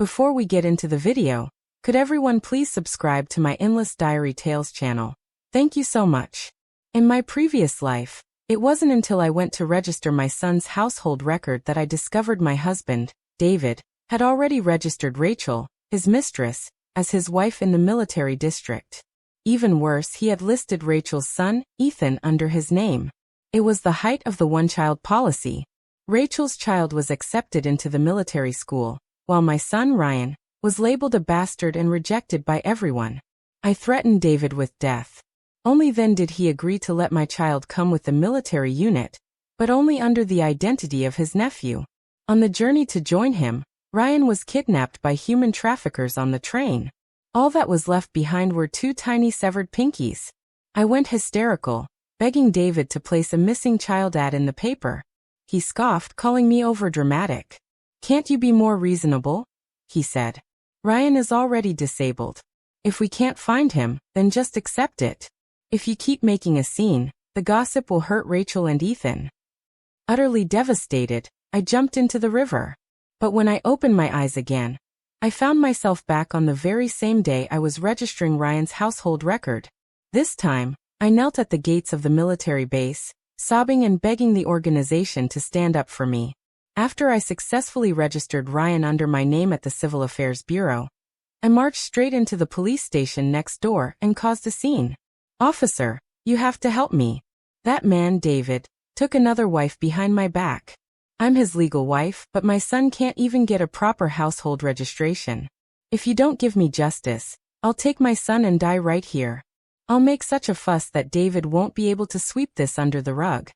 Before we get into the video, could everyone please subscribe to my Endless Diary Tales channel? Thank you so much. In my previous life, it wasn't until I went to register my son's household record that I discovered my husband, David, had already registered Rachel, his mistress, as his wife in the military district. Even worse, he had listed Rachel's son, Ethan, under his name. It was the height of the one-child policy. Rachel's child was accepted into the military school, while my son, Ryan, was labeled a bastard and rejected by everyone. I threatened David with death. Only then did he agree to let my child come with the military unit, but only under the identity of his nephew. On the journey to join him, Ryan was kidnapped by human traffickers on the train. All that was left behind were 2 tiny severed pinkies. I went hysterical, begging David to place a missing child ad in the paper. He scoffed, calling me overdramatic. "Can't you be more reasonable?" he said. "Ryan is already disabled. If we can't find him, then just accept it. If you keep making a scene, the gossip will hurt Rachel and Ethan." Utterly devastated, I jumped into the river. But when I opened my eyes again, I found myself back on the very same day I was registering Ryan's household record. This time, I knelt at the gates of the military base, sobbing and begging the organization to stand up for me. After I successfully registered Ryan under my name at the Civil Affairs Bureau, I marched straight into the police station next door and caused a scene. "Officer, you have to help me. That man, David, took another wife behind my back. I'm his legal wife, but my son can't even get a proper household registration. If you don't give me justice, I'll take my son and die right here. I'll make such a fuss that David won't be able to sweep this under the rug."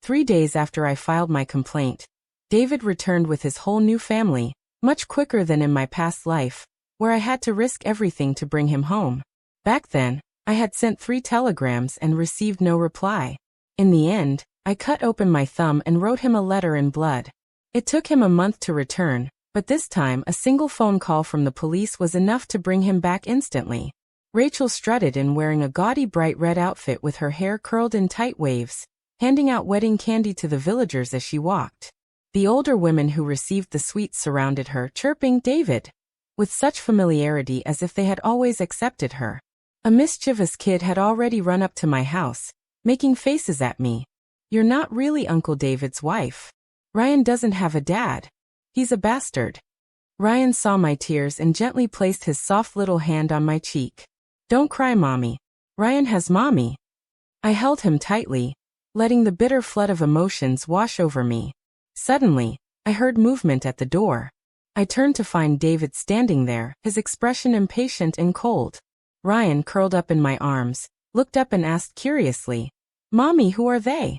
3 days after I filed my complaint, David returned with his whole new family, much quicker than in my past life, where I had to risk everything to bring him home. Back then, I had sent 3 telegrams and received no reply. In the end, I cut open my thumb and wrote him a letter in blood. It took him a month to return, but this time a single phone call from the police was enough to bring him back instantly. Rachel strutted in wearing a gaudy bright red outfit with her hair curled in tight waves, handing out wedding candy to the villagers as she walked. The older women who received the sweets surrounded her, chirping "David," with such familiarity as if they had always accepted her. A mischievous kid had already run up to my house, making faces at me. "You're not really Uncle David's wife. Ryan doesn't have a dad. He's a bastard." Ryan saw my tears and gently placed his soft little hand on my cheek. "Don't cry, Mommy. Ryan has Mommy." I held him tightly, letting the bitter flood of emotions wash over me. Suddenly, I heard movement at the door. I turned to find David standing there, his expression impatient and cold. Ryan, curled up in my arms, looked up and asked curiously, "Mommy, who are they?"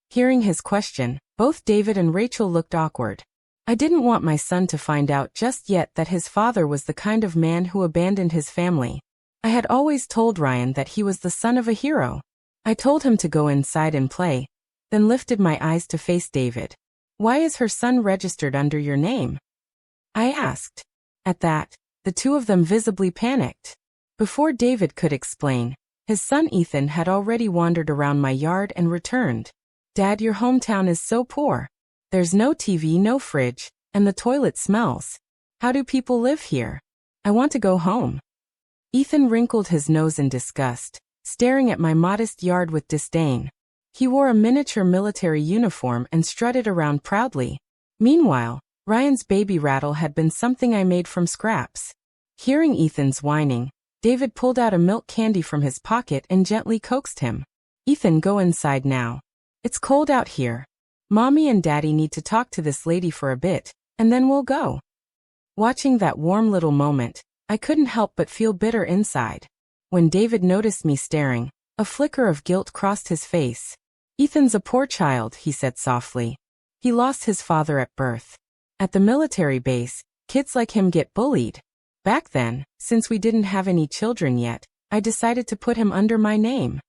Hearing his question, both David and Rachel looked awkward. I didn't want my son to find out just yet that his father was the kind of man who abandoned his family. I had always told Ryan that he was the son of a hero. I told him to go inside and play, then lifted my eyes to face David. "Why is her son registered under your name?" I asked. At that, the two of them visibly panicked. Before David could explain, his son Ethan had already wandered around my yard and returned. "Dad, your hometown is so poor. There's no TV, no fridge, and the toilet smells. How do people live here? I want to go home." Ethan wrinkled his nose in disgust, staring at my modest yard with disdain. He wore a miniature military uniform and strutted around proudly. Meanwhile, Ryan's baby rattle had been something I made from scraps. Hearing Ethan's whining, David pulled out a milk candy from his pocket and gently coaxed him. "Ethan, go inside now. It's cold out here. Mommy and Daddy need to talk to this lady for a bit, and then we'll go." Watching that warm little moment, I couldn't help but feel bitter inside. When David noticed me staring, a flicker of guilt crossed his face. "Ethan's a poor child," he said softly. "He lost his father at birth. At the military base, kids like him get bullied. Back then, since we didn't have any children yet, I decided to put him under my name."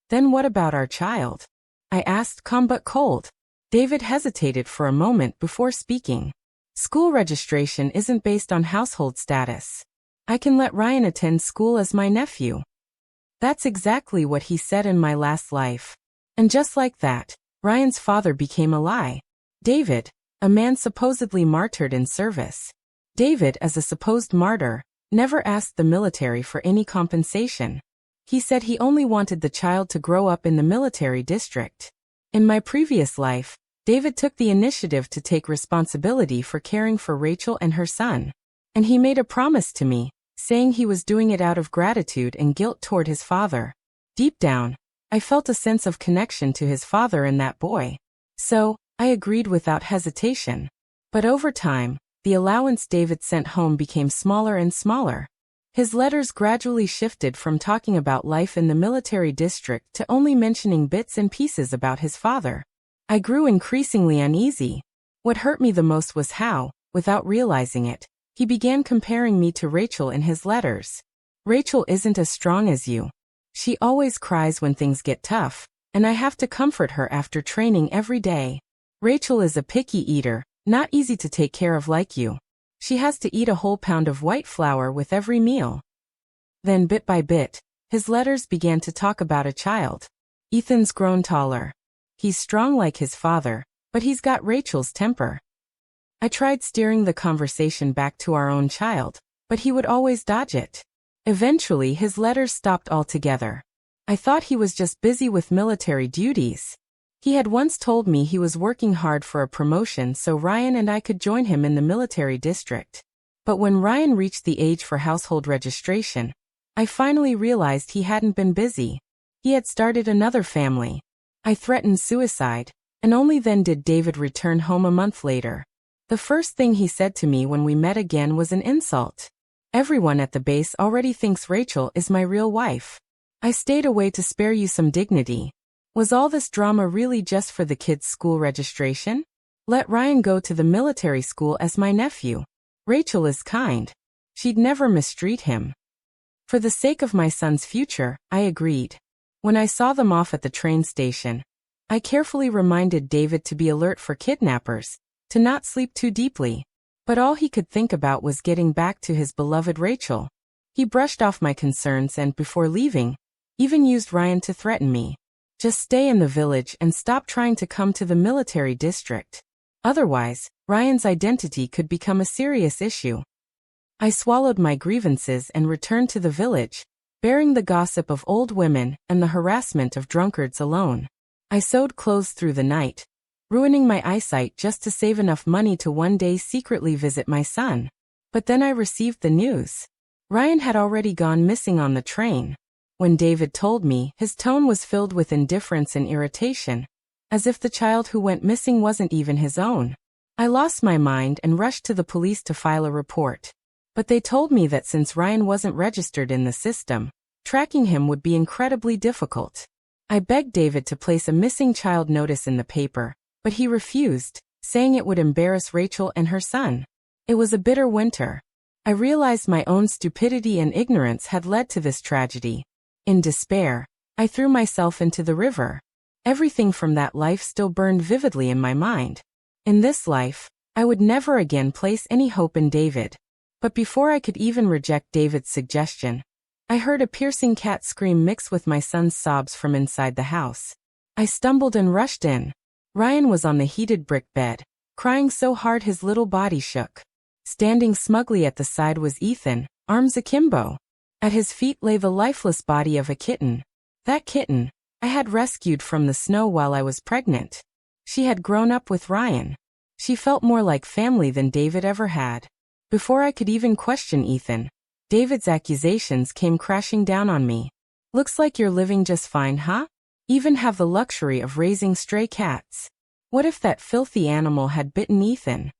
"Then what about our child?" I asked, calm but cold. David hesitated for a moment before speaking. "School registration isn't based on household status. I can let Ryan attend school as my nephew." That's exactly what he said in my last life. And just like that, Ryan's father became a lie. David, a man supposedly martyred in service. David, as a supposed martyr, never asked the military for any compensation. He said he only wanted the child to grow up in the military district. In my previous life, David took the initiative to take responsibility for caring for Rachel and her son. And he made a promise to me, saying he was doing it out of gratitude and guilt toward his father. Deep down, I felt a sense of connection to his father and that boy. So, I agreed without hesitation. But over time, the allowance David sent home became smaller and smaller. His letters gradually shifted from talking about life in the military district to only mentioning bits and pieces about his father. I grew increasingly uneasy. What hurt me the most was how, without realizing it, he began comparing me to Rachel in his letters. Rachel isn't as strong as you. She always cries when things get tough, and I have to comfort her after training every day. Rachel is a picky eater, not easy to take care of like you. She has to eat a whole pound of white flour with every meal. Then bit by bit, his letters began to talk about a child. Ethan's grown taller. He's strong like his father, but he's got Rachel's temper. I tried steering the conversation back to our own child, but he would always dodge it. Eventually his letters stopped altogether. I thought he was just busy with military duties. He had once told me he was working hard for a promotion so Ryan and I could join him in the military district. But when Ryan reached the age for household registration, I finally realized he hadn't been busy. He had started another family. I threatened suicide, and only then did David return home a month later. The first thing he said to me when we met again was an insult. Everyone at the base already thinks Rachel is my real wife. I stayed away to spare you some dignity. Was all this drama really just for the kids' school registration? Let Ryan go to the military school as my nephew. Rachel is kind. She'd never mistreat him. For the sake of my son's future, I agreed. When I saw them off at the train station, I carefully reminded David to be alert for kidnappers, to not sleep too deeply. But all he could think about was getting back to his beloved Rachel. He brushed off my concerns and, before leaving, even used Ryan to threaten me. Just stay in the village and stop trying to come to the military district. Otherwise, Ryan's identity could become a serious issue. I swallowed my grievances and returned to the village, bearing the gossip of old women and the harassment of drunkards alone. I sewed clothes through the night, ruining my eyesight just to save enough money to one day secretly visit my son. But then I received the news. Ryan had already gone missing on the train. When David told me, his tone was filled with indifference and irritation, as if the child who went missing wasn't even his own. I lost my mind and rushed to the police to file a report. But they told me that since Ryan wasn't registered in the system, tracking him would be incredibly difficult. I begged David to place a missing child notice in the paper, but he refused, saying it would embarrass Rachel and her son. It was a bitter winter. I realized my own stupidity and ignorance had led to this tragedy. In despair, I threw myself into the river. Everything from that life still burned vividly in my mind. In this life, I would never again place any hope in David. But before I could even reject David's suggestion, I heard a piercing cat scream mix with my son's sobs from inside the house. I stumbled and rushed in. Ryan was on the heated brick bed, crying so hard his little body shook. Standing smugly at the side was Ethan, arms akimbo. At his feet lay the lifeless body of a kitten. That kitten, I had rescued from the snow while I was pregnant. She had grown up with Ryan. She felt more like family than David ever had. Before I could even question Ethan, David's accusations came crashing down on me. Looks like you're living just fine, huh? Even have the luxury of raising stray cats. What if that filthy animal had bitten Ethan?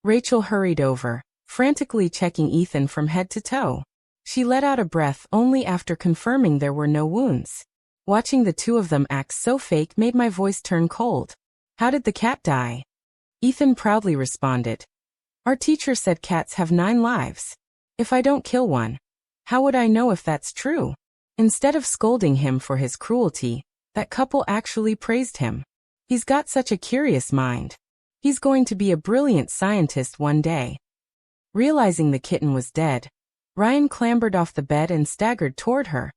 Rachel hurried over, frantically checking Ethan from head to toe. She let out a breath only after confirming there were no wounds. Watching the two of them act so fake made my voice turn cold. How did the cat die? Ethan proudly responded. Our teacher said cats have 9 lives. If I don't kill one, how would I know if that's true? Instead of scolding him for his cruelty, that couple actually praised him. He's got such a curious mind. He's going to be a brilliant scientist one day. Realizing the kitten was dead, Ryan clambered off the bed and staggered toward her,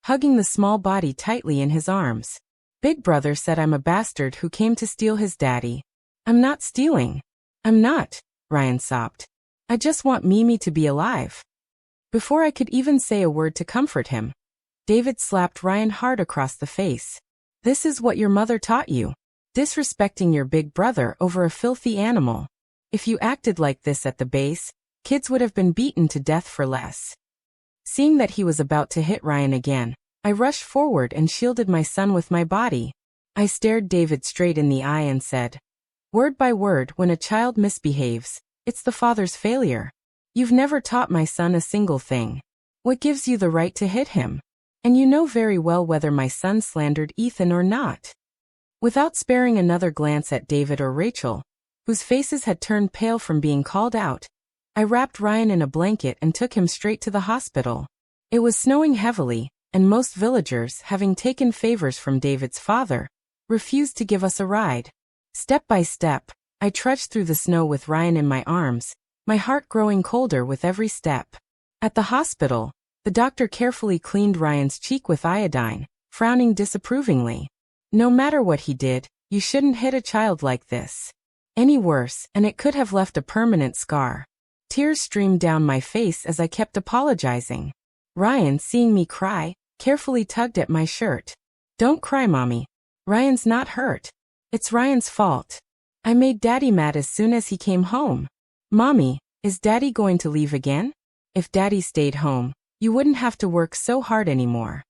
hugging the small body tightly in his arms. Big brother said I'm a bastard who came to steal his daddy. I'm not stealing. I'm not, Ryan sobbed. I just want Mimi to be alive." Before I could even say a word to comfort him, David slapped Ryan hard across the face. "This is what your mother taught you. Disrespecting your big brother over a filthy animal. If you acted like this at the base, kids would have been beaten to death for less." Seeing that he was about to hit Ryan again, I rushed forward and shielded my son with my body. I stared David straight in the eye and said, "Word by word, when a child misbehaves, it's the father's failure. You've never taught my son a single thing. What gives you the right to hit him? And you know very well whether my son slandered Ethan or not." Without sparing another glance at David or Rachel, whose faces had turned pale from being called out, I wrapped Ryan in a blanket and took him straight to the hospital. It was snowing heavily, and most villagers, having taken favors from David's father, refused to give us a ride. Step by step, I trudged through the snow with Ryan in my arms, my heart growing colder with every step. At the hospital, the doctor carefully cleaned Ryan's cheek with iodine, frowning disapprovingly. "No matter what he did, you shouldn't hit a child like this. Any worse, and it could have left a permanent scar." Tears streamed down my face as I kept apologizing. Ryan, seeing me cry, carefully tugged at my shirt. "Don't cry, Mommy. Ryan's not hurt. It's Ryan's fault. I made Daddy mad as soon as he came home. Mommy, is Daddy going to leave again? If Daddy stayed home, you wouldn't have to work so hard anymore."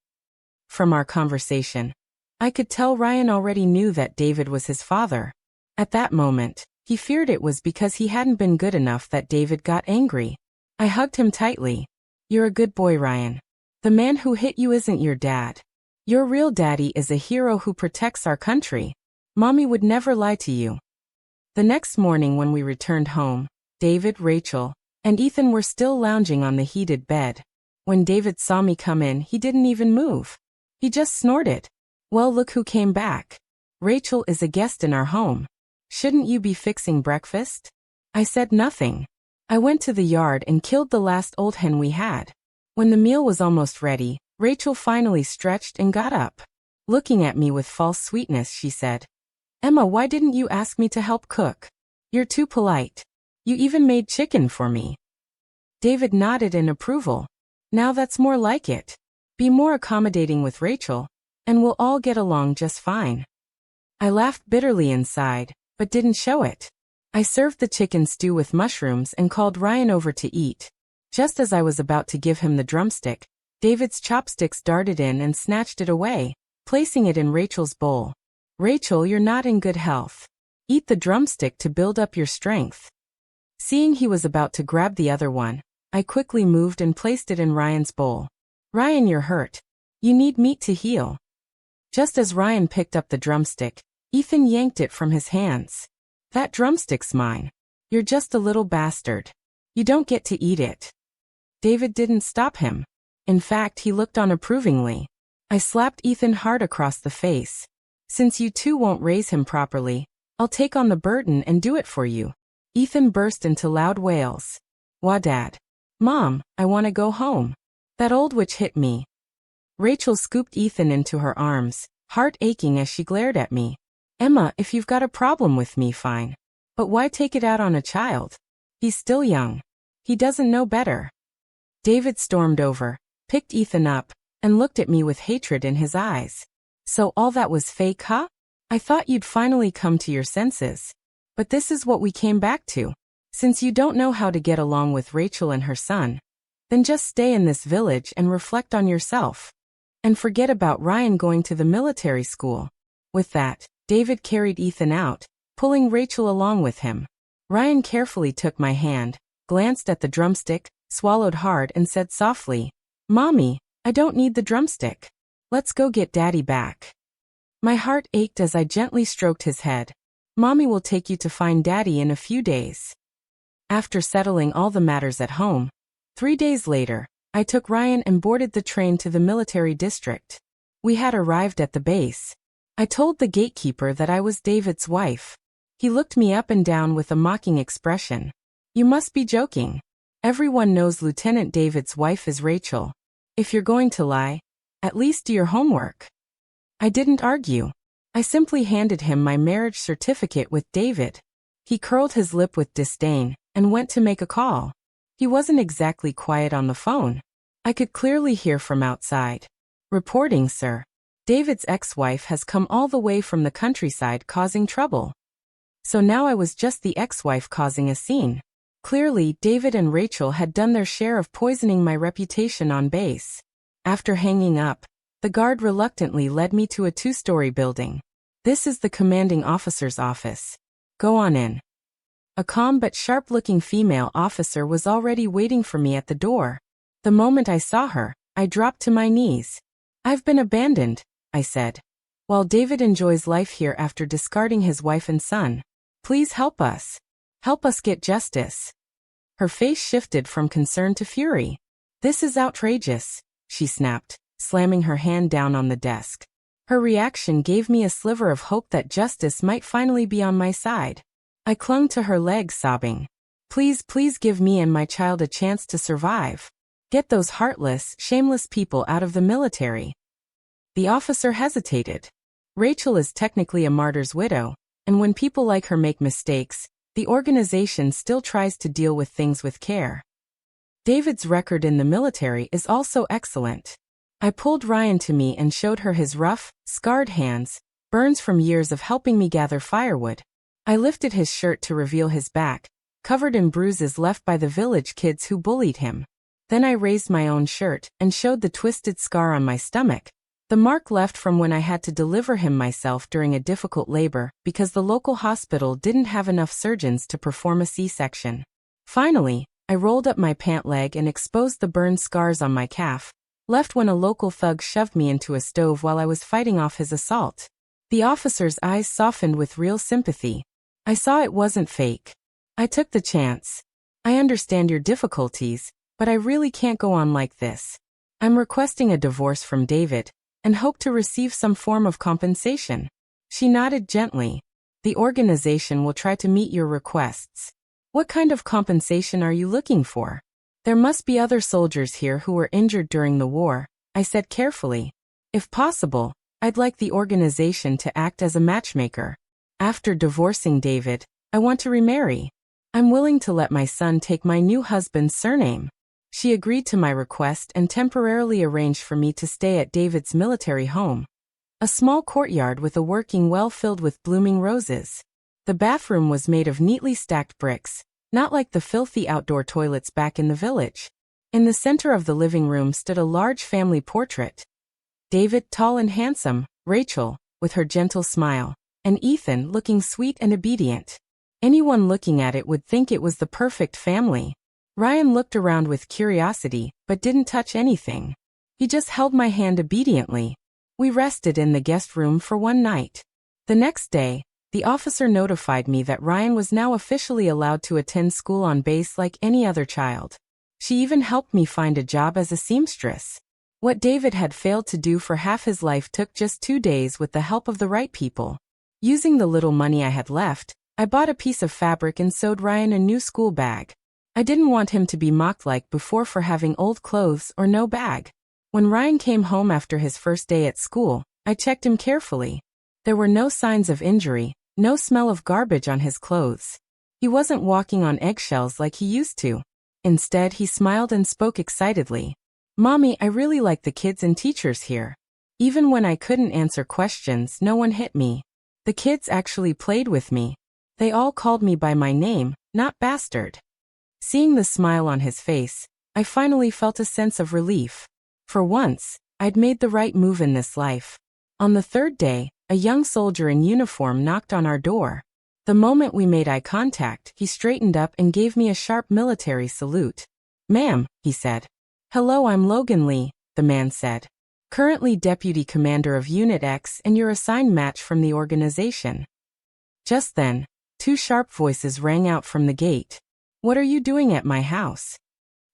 From our conversation, I could tell Ryan already knew that David was his father. At that moment, he feared it was because he hadn't been good enough that David got angry. I hugged him tightly. "You're a good boy, Ryan. The man who hit you isn't your dad. Your real daddy is a hero who protects our country. Mommy would never lie to you." The next morning when we returned home, David, Rachel, and Ethan were still lounging on the heated bed. When David saw me come in, he didn't even move. He just snorted. "Well, look who came back. Rachel is a guest in our home. Shouldn't you be fixing breakfast?" I said nothing. I went to the yard and killed the last old hen we had. When the meal was almost ready, Rachel finally stretched and got up. Looking at me with false sweetness, she said, "Emma, why didn't you ask me to help cook? You're too polite. You even made chicken for me." David nodded in approval. "Now that's more like it. Be more accommodating with Rachel, and we'll all get along just fine." I laughed bitterly inside, but didn't show it. I served the chicken stew with mushrooms and called Ryan over to eat. Just as I was about to give him the drumstick, David's chopsticks darted in and snatched it away, placing it in Rachel's bowl. "Rachel, you're not in good health. Eat the drumstick to build up your strength." Seeing he was about to grab the other one, I quickly moved and placed it in Ryan's bowl. "Ryan, you're hurt. You need meat to heal." Just as Ryan picked up the drumstick, Ethan yanked it from his hands. "That drumstick's mine. You're just a little bastard. You don't get to eat it." David didn't stop him. In fact, he looked on approvingly. I slapped Ethan hard across the face. "Since you two won't raise him properly, I'll take on the burden and do it for you." Ethan burst into loud wails. "Wah, Dad. Mom, I want to go home. That old witch hit me." Rachel scooped Ethan into her arms, heart aching as she glared at me. "Emma, if you've got a problem with me, fine. But why take it out on a child? He's still young. He doesn't know better." David stormed over, picked Ethan up, and looked at me with hatred in his eyes. "So all that was fake, huh? I thought you'd finally come to your senses. But this is what we came back to. Since you don't know how to get along with Rachel and her son, then just stay in this village and reflect on yourself. And forget about Ryan going to the military school." With that, David carried Ethan out, pulling Rachel along with him. Ryan carefully took my hand, glanced at the drumstick, swallowed hard and said softly, "Mommy, I don't need the drumstick. Let's go get Daddy back." My heart ached as I gently stroked his head. "Mommy will take you to find Daddy in a few days." After settling all the matters at home, 3 days later, I took Ryan and boarded the train to the military district. We had arrived at the base. I told the gatekeeper that I was David's wife. He looked me up and down with a mocking expression. "You must be joking. Everyone knows Lieutenant David's wife is Rachel. If you're going to lie, at least do your homework." I didn't argue. I simply handed him my marriage certificate with David. He curled his lip with disdain, and went to make a call. He wasn't exactly quiet on the phone. I could clearly hear from outside. "Reporting, sir. David's ex-wife has come all the way from the countryside causing trouble." So now I was just the ex-wife causing a scene. Clearly, David and Rachel had done their share of poisoning my reputation on base. After hanging up, the guard reluctantly led me to a 2-story building. "This is the commanding officer's office. Go on in." A calm but sharp-looking female officer was already waiting for me at the door. The moment I saw her, I dropped to my knees. "I've been abandoned," I said. "While David enjoys life here after discarding his wife and son. Please help us. Help us get justice." Her face shifted from concern to fury. "This is outrageous," she snapped, slamming her hand down on the desk. Her reaction gave me a sliver of hope that justice might finally be on my side. I clung to her legs, sobbing. "Please, please give me and my child a chance to survive. Get those heartless, shameless people out of the military." The officer hesitated. "Rachel is technically a martyr's widow, and when people like her make mistakes, the organization still tries to deal with things with care. David's record in the military is also excellent." I pulled Ryan to me and showed her his rough, scarred hands, burns from years of helping me gather firewood. I lifted his shirt to reveal his back, covered in bruises left by the village kids who bullied him. Then I raised my own shirt and showed the twisted scar on my stomach, the mark left from when I had to deliver him myself during a difficult labor because the local hospital didn't have enough surgeons to perform a C-section. Finally, I rolled up my pant leg and exposed the burned scars on my calf, left when a local thug shoved me into a stove while I was fighting off his assault. The officer's eyes softened with real sympathy. I saw it wasn't fake. I took the chance. "I understand your difficulties, but I really can't go on like this. I'm requesting a divorce from David, and hope to receive some form of compensation." She nodded gently. "The organization will try to meet your requests." "What kind of compensation are you looking for?" "There must be other soldiers here who were injured during the war," I said carefully. "If possible, I'd like the organization to act as a matchmaker. After divorcing David, I want to remarry. I'm willing to let my son take my new husband's surname." She agreed to my request and temporarily arranged for me to stay at David's military home. A small courtyard with a working well filled with blooming roses. The bathroom was made of neatly stacked bricks, not like the filthy outdoor toilets back in the village. In the center of the living room stood a large family portrait. David, tall and handsome, Rachel, with her gentle smile, and Ethan, looking sweet and obedient. Anyone looking at it would think it was the perfect family. Ryan looked around with curiosity, but didn't touch anything. He just held my hand obediently. We rested in the guest room for one night. The next day, the officer notified me that Ryan was now officially allowed to attend school on base like any other child. She even helped me find a job as a seamstress. What David had failed to do for half his life took just 2 days with the help of the right people. Using the little money I had left, I bought a piece of fabric and sewed Ryan a new school bag. I didn't want him to be mocked like before for having old clothes or no bag. When Ryan came home after his first day at school, I checked him carefully. There were no signs of injury, no smell of garbage on his clothes. He wasn't walking on eggshells like he used to. Instead, he smiled and spoke excitedly. "Mommy, I really like the kids and teachers here. Even when I couldn't answer questions, no one hit me. The kids actually played with me. They all called me by my name, not bastard." Seeing the smile on his face, I finally felt a sense of relief. For once, I'd made the right move in this life. On the 3rd day, a young soldier in uniform knocked on our door. The moment we made eye contact, he straightened up and gave me a sharp military salute. "Ma'am," he said. "Hello, I'm Logan Lee," the man said. "Currently Deputy Commander of Unit X and your assigned match from the organization." Just then, 2 sharp voices rang out from the gate. "What are you doing at my house?"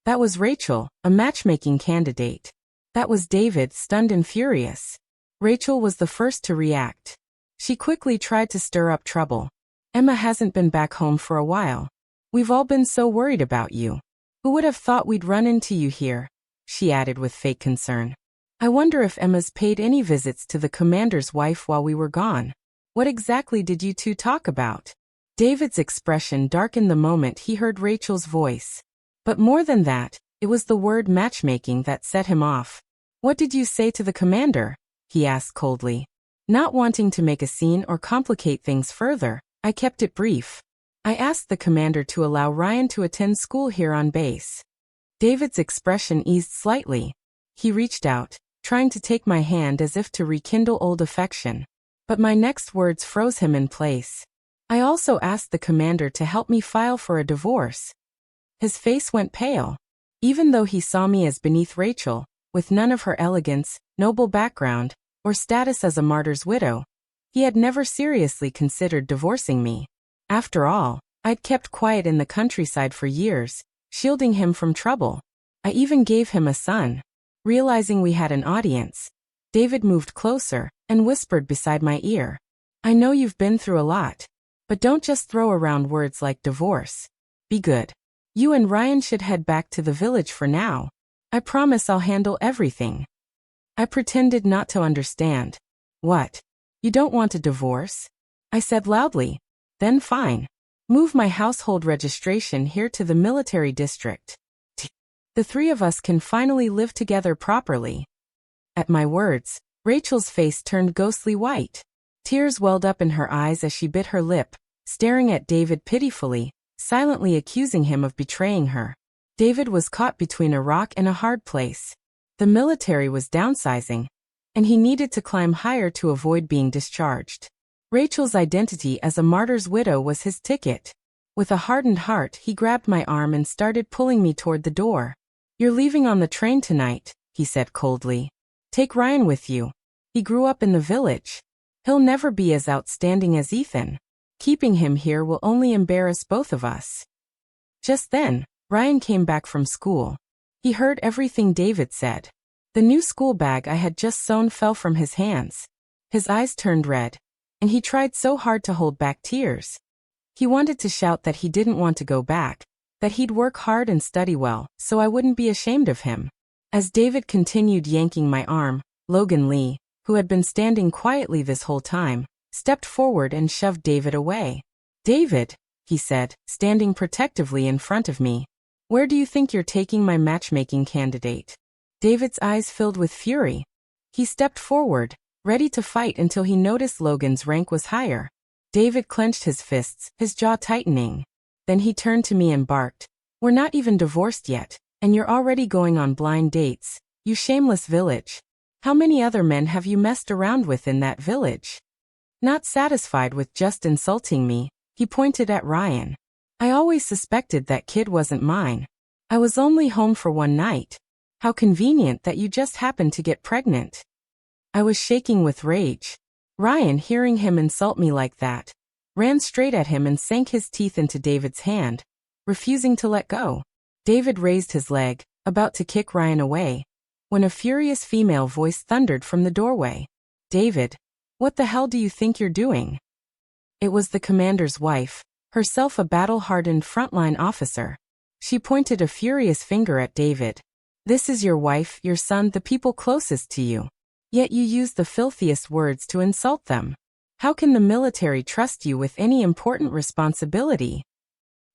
That was Rachel, a matchmaking candidate. That was David, stunned and furious. Rachel was the first to react. She quickly tried to stir up trouble. "Emma hasn't been back home for a while. We've all been so worried about you. Who would have thought we'd run into you here?" she added with fake concern. "I wonder if Emma's paid any visits to the commander's wife while we were gone. What exactly did you two talk about?" David's expression darkened the moment he heard Rachel's voice. But more than that, it was the word matchmaking that set him off. "What did you say to the commander?" he asked coldly. Not wanting to make a scene or complicate things further, I kept it brief. I asked the commander to allow Ryan to attend school here on base. David's expression eased slightly. He reached out, trying to take my hand as if to rekindle old affection. But my next words froze him in place. I also asked the commander to help me file for a divorce. His face went pale. Even though he saw me as beneath Rachel, with none of her elegance, noble background, or status as a martyr's widow, he had never seriously considered divorcing me. After all, I'd kept quiet in the countryside for years, shielding him from trouble. I even gave him a son. Realizing we had an audience, David moved closer and whispered beside my ear, "I know you've been through a lot, but don't just throw around words like divorce. Be good. You and Ryan should head back to the village for now. I promise I'll handle everything." I pretended not to understand. "What? You don't want a divorce?" I said loudly. "Then fine. Move my household registration here to the military district. The three of us can finally live together properly." At my words, Rachel's face turned ghostly white. Tears welled up in her eyes as she bit her lip, staring at David pitifully, silently accusing him of betraying her. David was caught between a rock and a hard place. The military was downsizing, and he needed to climb higher to avoid being discharged. Rachel's identity as a martyr's widow was his ticket. With a hardened heart, he grabbed my arm and started pulling me toward the door. "You're leaving on the train tonight," he said coldly. "Take Ryan with you. He grew up in the village. He'll never be as outstanding as Ethan. Keeping him here will only embarrass both of us." Just then, Ryan came back from school. He heard everything David said. The new school bag I had just sewn fell from his hands. His eyes turned red, and he tried so hard to hold back tears. He wanted to shout that he didn't want to go back, that he'd work hard and study well, so I wouldn't be ashamed of him. As David continued yanking my arm, Logan Lee, who had been standing quietly this whole time, stepped forward and shoved David away. "David," he said, standing protectively in front of me, "where do you think you're taking my matchmaking candidate?" David's eyes filled with fury. He stepped forward, ready to fight until he noticed Logan's rank was higher. David clenched his fists, his jaw tightening. Then he turned to me and barked, "We're not even divorced yet, and you're already going on blind dates, you shameless village. How many other men have you messed around with in that village?" Not satisfied with just insulting me, he pointed at Ryan. "I always suspected that kid wasn't mine. I was only home for one night. How convenient that you just happened to get pregnant." I was shaking with rage. Ryan, hearing him insult me like that, ran straight at him and sank his teeth into David's hand, refusing to let go. David raised his leg, about to kick Ryan away, when a furious female voice thundered from the doorway. "David, what the hell do you think you're doing?" It was the commander's wife, herself a battle-hardened frontline officer. She pointed a furious finger at David. "This is your wife, your son, the people closest to you. Yet you use the filthiest words to insult them. How can the military trust you with any important responsibility?"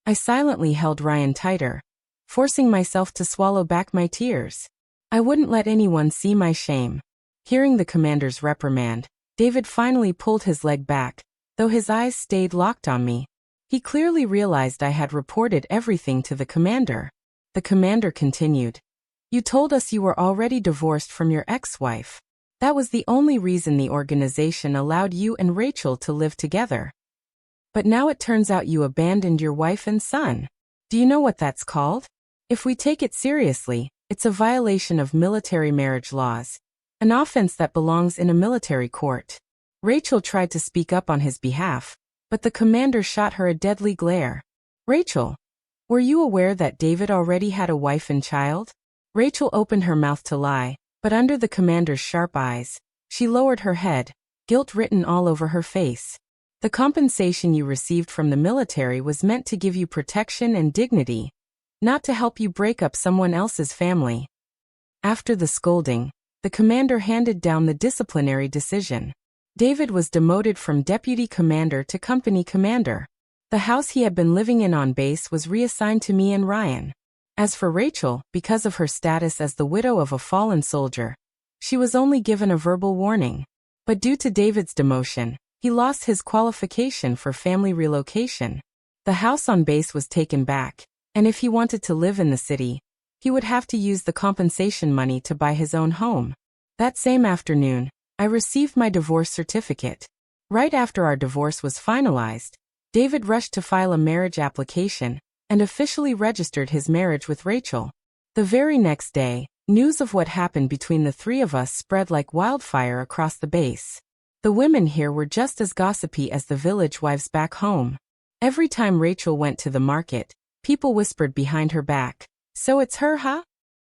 I silently held Ryan tighter, forcing myself to swallow back my tears. I wouldn't let anyone see my shame. Hearing the commander's reprimand, David finally pulled his leg back, though his eyes stayed locked on me. He clearly realized I had reported everything to the commander. The commander continued, "You told us you were already divorced from your ex-wife. That was the only reason the organization allowed you and Rachel to live together. But now it turns out you abandoned your wife and son. Do you know what that's called? If we take it seriously, it's a violation of military marriage laws, an offense that belongs in a military court." Rachel tried to speak up on his behalf, but the commander shot her a deadly glare. "Rachel, were you aware that David already had a wife and child?" Rachel opened her mouth to lie, but under the commander's sharp eyes, she lowered her head, guilt written all over her face. "The compensation you received from the military was meant to give you protection and dignity, not to help you break up someone else's family." After the scolding, the commander handed down the disciplinary decision. David was demoted from deputy commander to company commander. The house he had been living in on base was reassigned to me and Ryan. As for Rachel, because of her status as the widow of a fallen soldier, she was only given a verbal warning. But due to David's demotion, he lost his qualification for family relocation. The house on base was taken back, and if he wanted to live in the city, he would have to use the compensation money to buy his own home. That same afternoon, I received my divorce certificate. Right after our divorce was finalized, David rushed to file a marriage application and officially registered his marriage with Rachel. The very next day, news of what happened between the three of us spread like wildfire across the base. The women here were just as gossipy as the village wives back home. Every time Rachel went to the market, people whispered behind her back, "So it's her, huh?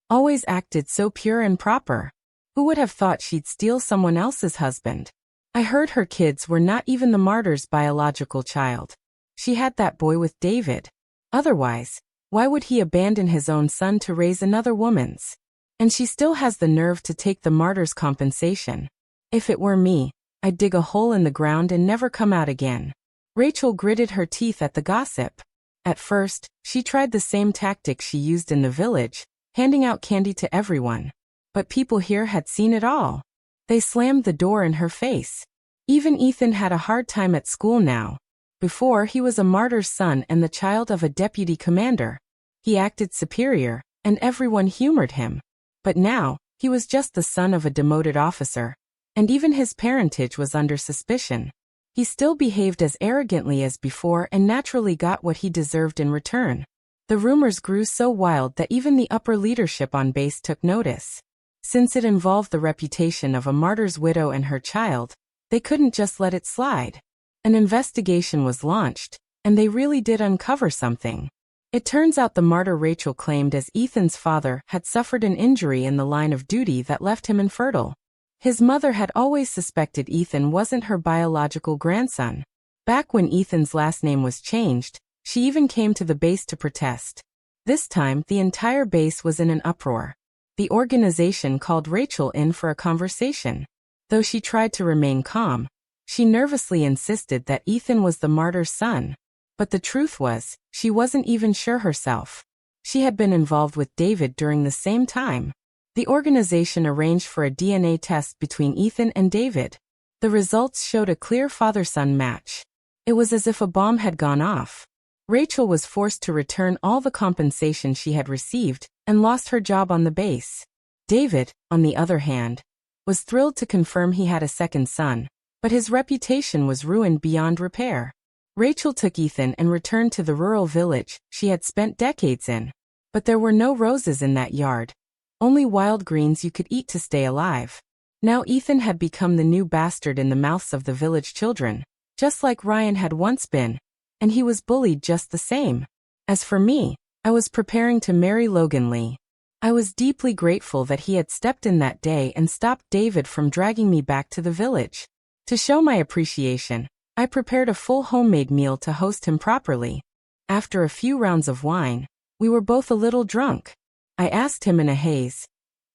Always acted so pure and proper. Who would have thought she'd steal someone else's husband?" I heard her kids were not even the martyr's biological child. She had that boy with David. Otherwise, why would he abandon his own son to raise another woman's? And she still has the nerve to take the martyr's compensation. If it were me, I'd dig a hole in the ground and never come out again. Rachel gritted her teeth at the gossip. At first, she tried the same tactic she used in the village, handing out candy to everyone. But people here had seen it all. They slammed the door in her face. Even Ethan had a hard time at school now. Before, he was a martyr's son and the child of a deputy commander. He acted superior, and everyone humored him. But now, he was just the son of a demoted officer, and even his parentage was under suspicion. He still behaved as arrogantly as before and naturally got what he deserved in return. The rumors grew so wild that even the upper leadership on base took notice. Since it involved the reputation of a martyr's widow and her child, they couldn't just let it slide. An investigation was launched, and they really did uncover something. It turns out the martyr Rachel claimed as Ethan's father had suffered an injury in the line of duty that left him infertile. His mother had always suspected Ethan wasn't her biological grandson. Back when Ethan's last name was changed, she even came to the base to protest. This time, the entire base was in an uproar. The organization called Rachel in for a conversation. Though she tried to remain calm, she nervously insisted that Ethan was the martyr's son. But the truth was, she wasn't even sure herself. She had been involved with David during the same time. The organization arranged for a DNA test between Ethan and David. The results showed a clear father-son match. It was as if a bomb had gone off. Rachel was forced to return all the compensation she had received and lost her job on the base. David, on the other hand, was thrilled to confirm he had a second son, but his reputation was ruined beyond repair. Rachel took Ethan and returned to the rural village she had spent decades in. But there were no roses in that yard. Only wild greens you could eat to stay alive. Now Ethan had become the new bastard in the mouths of the village children, just like Ryan had once been, and he was bullied just the same. As for me, I was preparing to marry Logan Lee. I was deeply grateful that he had stepped in that day and stopped David from dragging me back to the village. To show my appreciation, I prepared a full homemade meal to host him properly. After a few rounds of wine, we were both a little drunk. I asked him in a haze,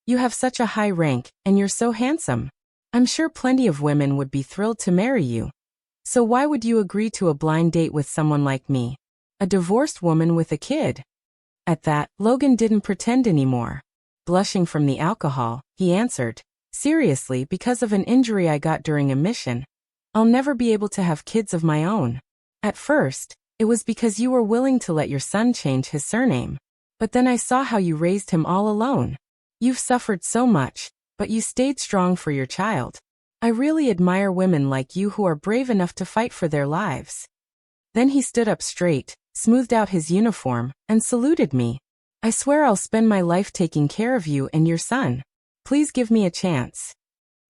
"You have such a high rank, and you're so handsome. I'm sure plenty of women would be thrilled to marry you. So why would you agree to a blind date with someone like me? A divorced woman with a kid?" At that, Logan didn't pretend anymore. Blushing from the alcohol, he answered, "Seriously, because of an injury I got during a mission, I'll never be able to have kids of my own. At first, it was because you were willing to let your son change his surname. But then I saw how you raised him all alone. You've suffered so much, but you stayed strong for your child. I really admire women like you who are brave enough to fight for their lives." Then he stood up straight, smoothed out his uniform, and saluted me. "I swear I'll spend my life taking care of you and your son. Please give me a chance."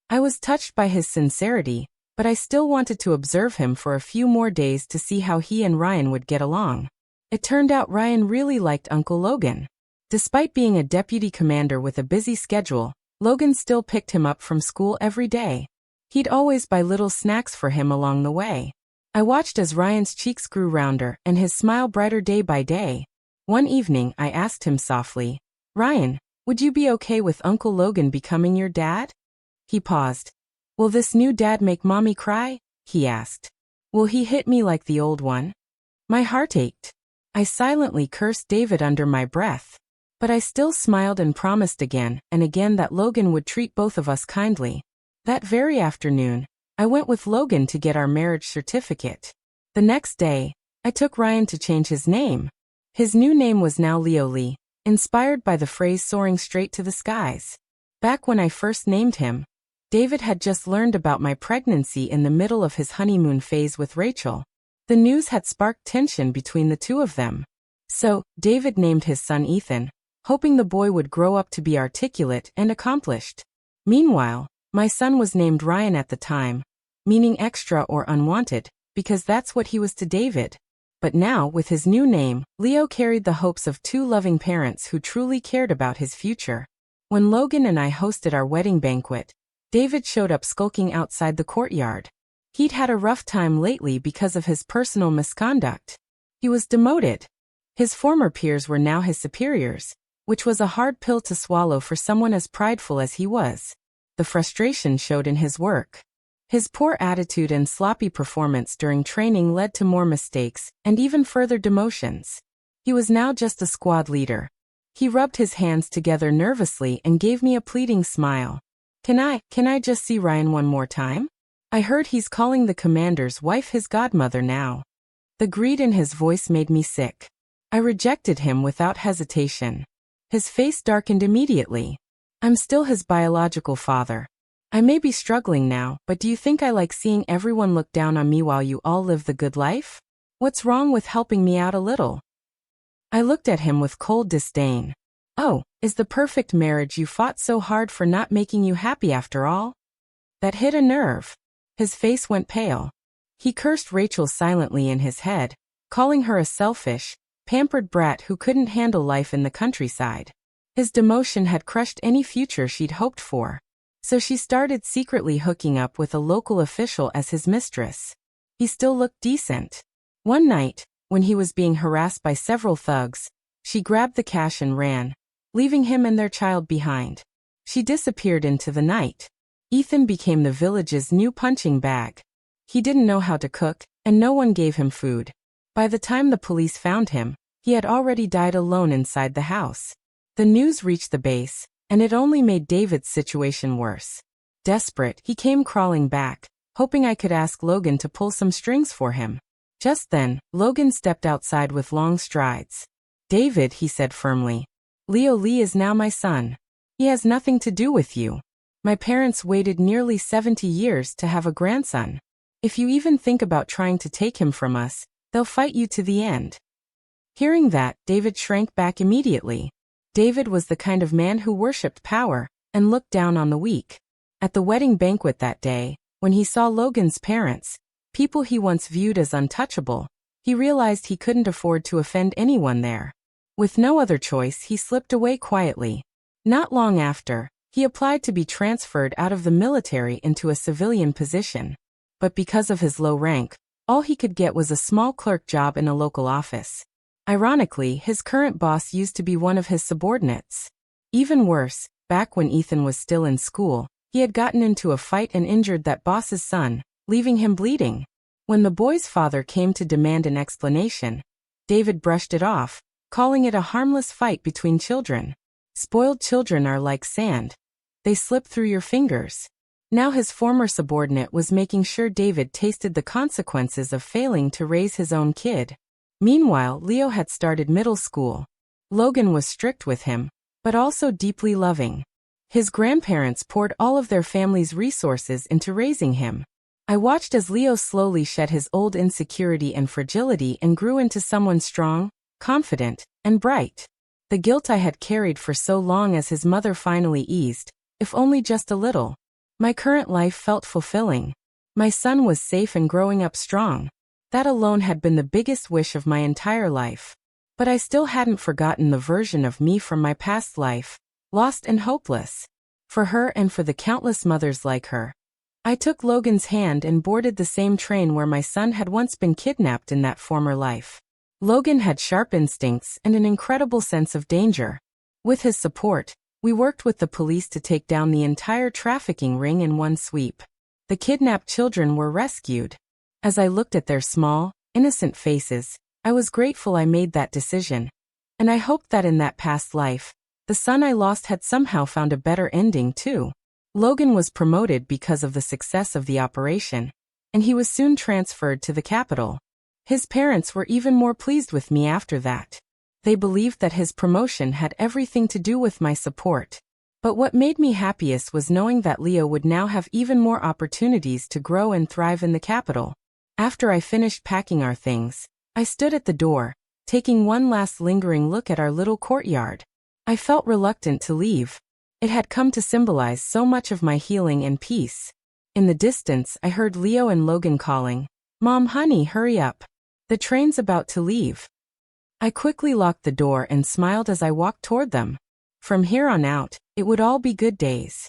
I was touched by his sincerity, but I still wanted to observe him for a few more days to see how he and Ryan would get along. It turned out Ryan really liked Uncle Logan. Despite being a deputy commander with a busy schedule, Logan still picked him up from school every day. He'd always buy little snacks for him along the way. I watched as Ryan's cheeks grew rounder and his smile brighter day by day. One evening, I asked him softly, "Ryan, would you be okay with Uncle Logan becoming your dad?" He paused. "Will this new dad make mommy cry?" he asked. "Will he hit me like the old one?" My heart ached. I silently cursed David under my breath. But I still smiled and promised again and again that Logan would treat both of us kindly. That very afternoon, I went with Logan to get our marriage certificate. The next day, I took Ryan to change his name. His new name was now Leo Lee, inspired by the phrase soaring straight to the skies. Back when I first named him, David had just learned about my pregnancy in the middle of his honeymoon phase with Rachel. The news had sparked tension between the two of them. So, David named his son Ethan, hoping the boy would grow up to be articulate and accomplished. Meanwhile, my son was named Ryan at the time, meaning extra or unwanted, because that's what he was to David. But now, with his new name, Leo carried the hopes of two loving parents who truly cared about his future. When Logan and I hosted our wedding banquet, David showed up skulking outside the courtyard. He'd had a rough time lately because of his personal misconduct. He was demoted. His former peers were now his superiors, which was a hard pill to swallow for someone as prideful as he was. The frustration showed in his work. His poor attitude and sloppy performance during training led to more mistakes and even further demotions. He was now just a squad leader. He rubbed his hands together nervously and gave me a pleading smile. Can I just see Ryan one more time? I heard he's calling the commander's wife his godmother now. The greed in his voice made me sick. I rejected him without hesitation. His face darkened immediately. I'm still his biological father. I may be struggling now, but do you think I like seeing everyone look down on me while you all live the good life? What's wrong with helping me out a little? I looked at him with cold disdain. Oh, is the perfect marriage you fought so hard for not making you happy after all? That hit a nerve. His face went pale. He cursed Rachel silently in his head, calling her a selfish, pampered brat who couldn't handle life in the countryside. His demotion had crushed any future she'd hoped for. So she started secretly hooking up with a local official as his mistress. He still looked decent. One night, when he was being harassed by several thugs, she grabbed the cash and ran, leaving him and their child behind. She disappeared into the night. Ethan became the village's new punching bag. He didn't know how to cook, and no one gave him food. By the time the police found him, he had already died alone inside the house. The news reached the base, and it only made David's situation worse. Desperate, he came crawling back, hoping I could ask Logan to pull some strings for him. Just then, Logan stepped outside with long strides. David, he said firmly. Leo Lee is now my son. He has nothing to do with you. My parents waited nearly 70 years to have a grandson. If you even think about trying to take him from us, they'll fight you to the end. Hearing that, David shrank back immediately. David was the kind of man who worshipped power and looked down on the weak. At the wedding banquet that day, when he saw Logan's parents, people he once viewed as untouchable, he realized he couldn't afford to offend anyone there. With no other choice, he slipped away quietly. Not long after, he applied to be transferred out of the military into a civilian position. But because of his low rank, all he could get was a small clerk job in a local office. Ironically, his current boss used to be one of his subordinates. Even worse, back when Ethan was still in school, he had gotten into a fight and injured that boss's son, leaving him bleeding. When the boy's father came to demand an explanation, David brushed it off, calling it a harmless fight between children. Spoiled children are like sand. They slip through your fingers. Now his former subordinate was making sure David tasted the consequences of failing to raise his own kid. Meanwhile, Leo had started middle school. Logan was strict with him, but also deeply loving. His grandparents poured all of their family's resources into raising him. I watched as Leo slowly shed his old insecurity and fragility and grew into someone strong, confident, and bright. The guilt I had carried for so long as his mother finally eased, if only just a little. My current life felt fulfilling. My son was safe and growing up strong. That alone had been the biggest wish of my entire life. But I still hadn't forgotten the version of me from my past life, lost and hopeless. For her and for the countless mothers like her. I took Logan's hand and boarded the same train where my son had once been kidnapped in that former life. Logan had sharp instincts and an incredible sense of danger. With his support, we worked with the police to take down the entire trafficking ring in one sweep. The kidnapped children were rescued. As I looked at their small, innocent faces, I was grateful I made that decision. And I hoped that in that past life, the son I lost had somehow found a better ending too. Logan was promoted because of the success of the operation, and he was soon transferred to the capital. His parents were even more pleased with me after that. They believed that his promotion had everything to do with my support. But what made me happiest was knowing that Leo would now have even more opportunities to grow and thrive in the capital. After I finished packing our things, I stood at the door, taking one last lingering look at our little courtyard. I felt reluctant to leave. It had come to symbolize so much of my healing and peace. In the distance, I heard Leo and Logan calling, "Mom, honey, hurry up. The train's about to leave." I quickly locked the door and smiled as I walked toward them. From here on out, it would all be good days.